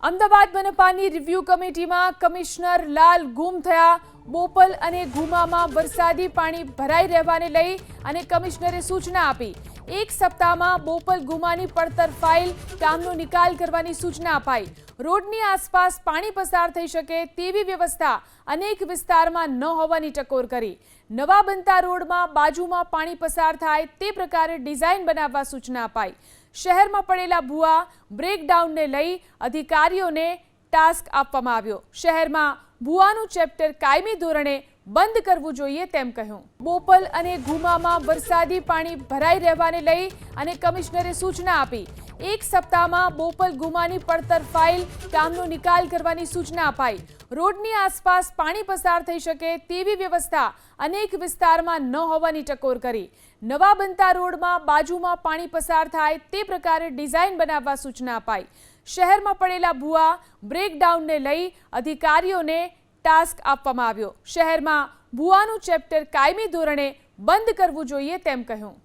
Ahmedabad મનપાની review કમિટીમાં commissioner લાલ ગુમ થયા। બોપલ અને ગુમામાં વરસાદી પાણી ભરાઈ રહેવાને લઈ અને કમિશનરે સૂચના આપી। એક સપ્તાહમાં બોપલ ગુમાની પડતર ફાઇલ કામનો નિકાલ કરવાની સૂચના અપાઈ। રોડની આસપાસ પાણી પસાર થઈ શકે તેવી વ્યવસ્થા અનેક વિસ્તારમાં ન હોવાની ટકોર કરી। નવા બનતા રોડમાં બાજુમાં પાણી પસાર થાય તે પ્રકારે ડિઝાઇન બનાવવા સૂચના અપાઈ। શહેરમાં પડેલા ભૂવા બ્રેકડાઉનને લઈ અધિકારીઓને ટાસ્ક આપવામાં આવ્યો। શહેરમાં ભૂવાનું ચેપ્ટર કાયમી ધોરણે બંધ કરવું જોઈએ તેમ કહ્યું। બોપલ અને ગુમામાં વરસાદી પાણી ભરાઈ રહેવાને લઈ અને કમિશનરે સૂચના આપી। એક સપ્તાહમાં બોપલ ગુમાની પડતર ફાઇલ કામનો નિકાલ કરવાની સૂચના અપાઈ। રોડની આસપાસ પાણી પસાર થઈ શકે તેવી વ્યવસ્થા અનેક વિસ્તારમાં ન હોવાની ટકોર કરી। નવા બનતા રોડમાં બાજુમાં પાણી પસાર થાય તે પ્રકારે ડિઝાઇન બનાવવા સૂચના અપાઈ। શહેરમાં પડેલા ભૂવા બ્રેકડાઉનને લઈ અધિકારીઓને ટાસ્ક આપવામાં આવ્યો। શહેરમાં ભૂવાનું ચેપ્ટર કાયમી ધોરણે બંધ કરવું જોઈએ તેમ કહ્યું।